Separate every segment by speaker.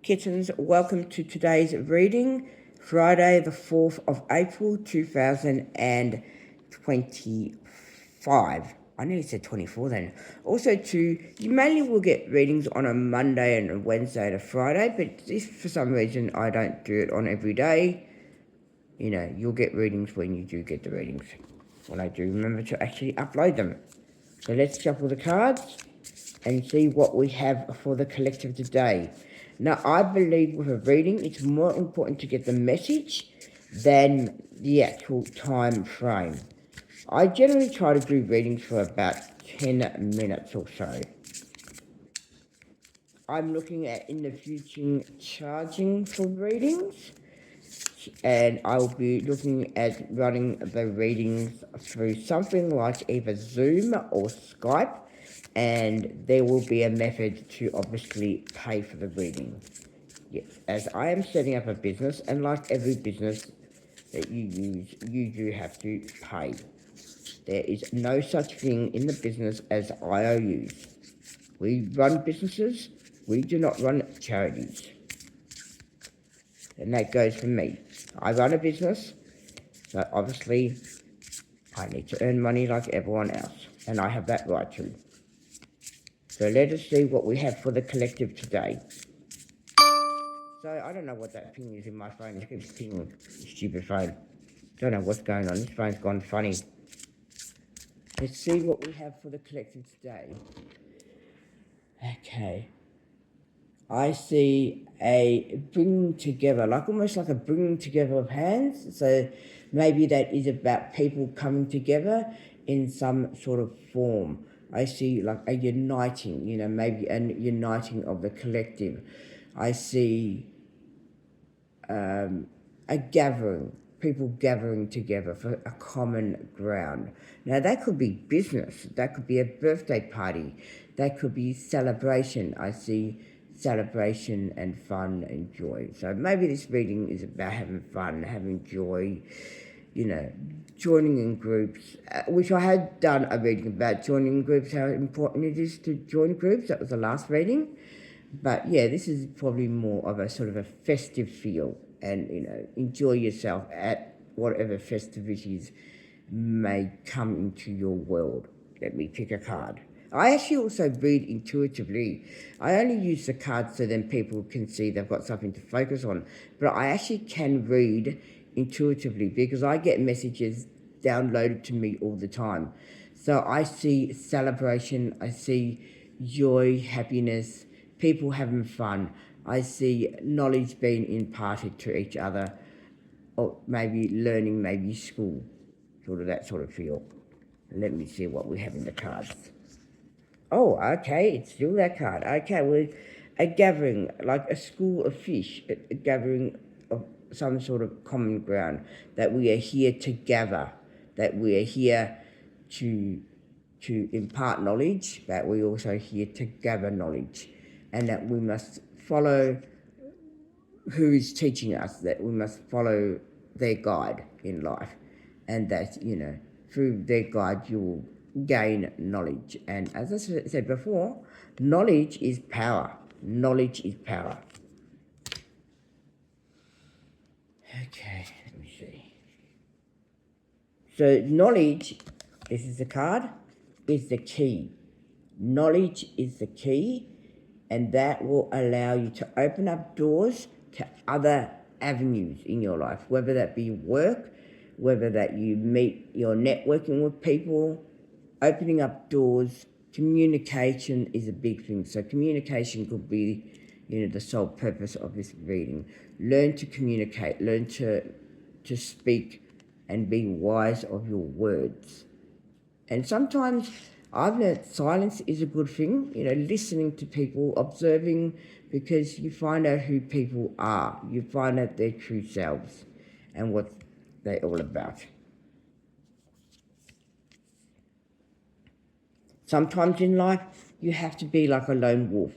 Speaker 1: Kittens, welcome to today's reading, Friday the 4th of April 2025. I nearly said 24 then. Also you mainly will get readings on a Monday and a Wednesday and a Friday, but if for some reason I don't do it on every day, you'll get readings when you do get the readings. When I do remember to actually upload them. So let's shuffle the cards and see what we have for the collective today. Now, I believe with a reading, it's more important to get the message than the actual time frame. I generally try to do readings for about 10 minutes or so. I'm looking at in the future charging for readings, and I'll be looking at running the readings through something like either Zoom or Skype, and there will be a method to obviously pay for the reading. Yes, as I am setting up a business, and like every business that you use, you do have to pay. There is no such thing in the business as IOUs. We run businesses, we do not run charities. And that goes for me. I run a business, so obviously I need to earn money like everyone else, and I have that right too. So let us see what we have for the collective today. So I don't know what that ping is in my phone. It keeps pinging. Stupid phone. Don't know what's going on. This phone's gone funny. Let's see what we have for the collective today. Okay. I see a bringing together, almost like a bringing together of hands. So maybe that is about people coming together in some sort of form. I see like a uniting, maybe a uniting of the collective. I see a gathering, people gathering together for a common ground. Now that could be business, that could be a birthday party, that could be celebration. I see celebration and fun and joy. So maybe this reading is about having fun, having joy, joining in groups, which I had done a reading about joining groups, how important it is to join groups. That was the last reading. But yeah, this is probably more of a sort of a festive feel, and enjoy yourself at whatever festivities may come into your world. Let me pick a card. I actually also read intuitively. I only use the cards so then people can see they've got something to focus on. But I actually can read intuitively because I get messages downloaded to me all the time. So I see celebration, I see joy, happiness, people having fun. I see knowledge being imparted to each other, or maybe learning, maybe school, sort of that sort of feel. Let me see what we have in the cards. Oh, okay, it's still that card. Okay, well, a gathering, like a school of fish, a gathering of some sort of common ground, that we are here to gather, that we are here to impart knowledge, but we're also here to gather knowledge, and that we must follow who is teaching us, that we must follow their guide in life, and that, through their guide you will gain knowledge. And as I said before, knowledge is power. Knowledge is power. Okay, let me see. So knowledge, this is the card, is the key. Knowledge is the key, and that will allow you to open up doors to other avenues in your life, whether that be work, whether that you're networking with people, opening up doors. Communication is a big thing. So communication could be, the sole purpose of this reading. Learn to communicate, learn to speak and be wise of your words. And sometimes I've learned silence is a good thing, listening to people, observing, because you find out who people are. You find out their true selves and what they're all about. Sometimes in life, you have to be like a lone wolf.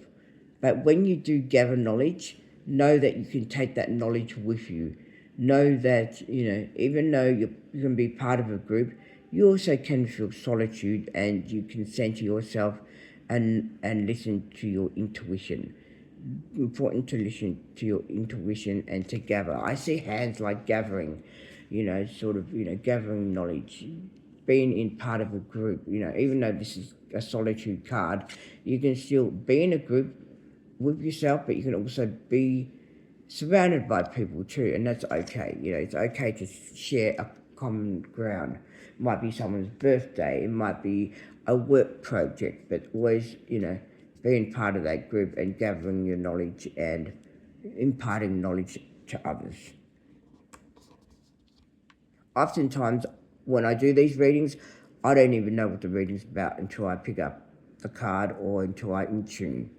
Speaker 1: But when you do gather knowledge, know that you can take that knowledge with you. Know that, even though you can be part of a group, you also can feel solitude, and you can center yourself and listen to your intuition. important to listen to your intuition and to gather. I see hands like gathering, gathering knowledge, being in part of a group. Even though this is a solitude card, you can still be in a group with yourself, but you can also be surrounded by people too, and that's okay. It's okay to share a common ground. It might be someone's birthday, it might be a work project, but always, being part of that group and gathering your knowledge and imparting knowledge to others. Oftentimes, when I do these readings, I don't even know what the reading's about until I pick up the card or until I tune.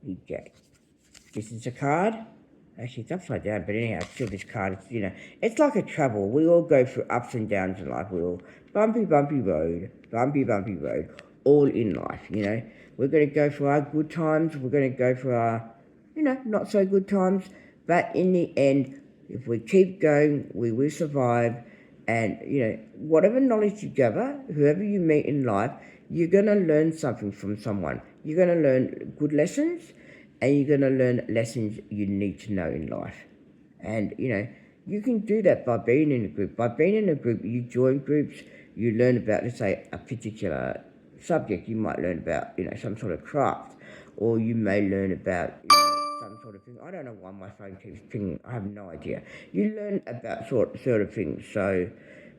Speaker 1: Okay. This is a card. Actually, it's upside down, but anyhow, still this card, it's like a travel. We all go through ups and downs in life. We all bumpy road, all in life, We're going to go for our good times. We're going to go for our, not so good times. But in the end, if we keep going, we will survive. And, whatever knowledge you gather, whoever you meet in life, you're going to learn something from someone. You're going to learn good lessons, and you're going to learn lessons you need to know in life. And, you can do that by being in a group. By being in a group, you join groups, you learn about, let's say, a particular subject. You might learn about, some sort of craft, or you may learn about, some sort of thing. I don't know why my phone keeps pinging. I have no idea. You learn about sort of things. So,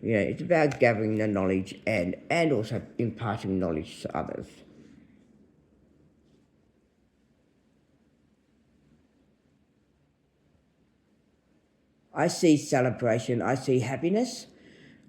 Speaker 1: it's about gathering the knowledge and also imparting knowledge to others. I see celebration. I see happiness.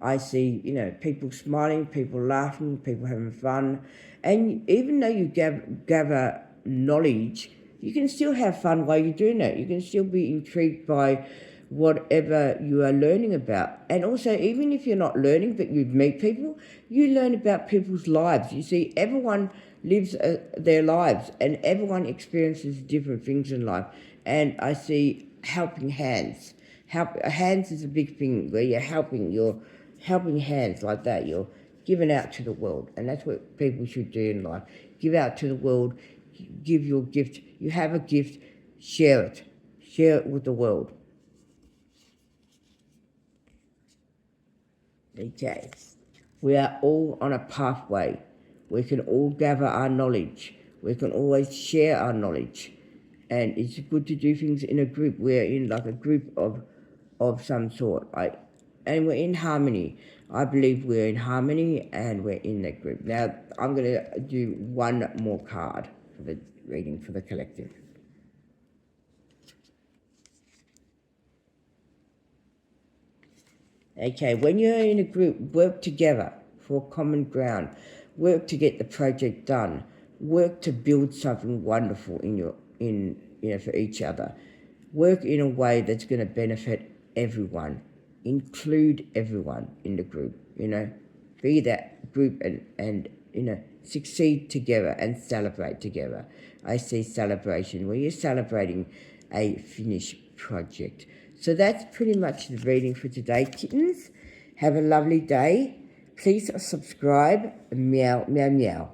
Speaker 1: I see, people smiling, people laughing, people having fun. And even though you gather knowledge, you can still have fun while you're doing it. You can still be intrigued by whatever you are learning about. And also, even if you're not learning, but you meet people, you learn about people's lives. You see, everyone lives their lives, and everyone experiences different things in life. And I see helping hands. Hands is a big thing where you're helping hands like that. You're giving out to the world, and that's what people should do in life. Give out to the world, give your gift. You have a gift, share it with the world. Okay, we are all on a pathway. We can all gather our knowledge. We can always share our knowledge, and it's good to do things in a group. We're in like a group of some sort, and we're in harmony. I believe we're in harmony and we're in that group. Now, I'm going to do one more card for the reading for the collective. Okay, when you're in a group, work together for common ground. Work to get the project done. Work to build something wonderful for each other. Work in a way that's going to benefit everyone. Include everyone in the group, Be that group and succeed together and celebrate together. I see celebration where you're celebrating a finished project. So that's pretty much the reading for today, kittens. Have a lovely day. Please subscribe. Meow, meow, meow.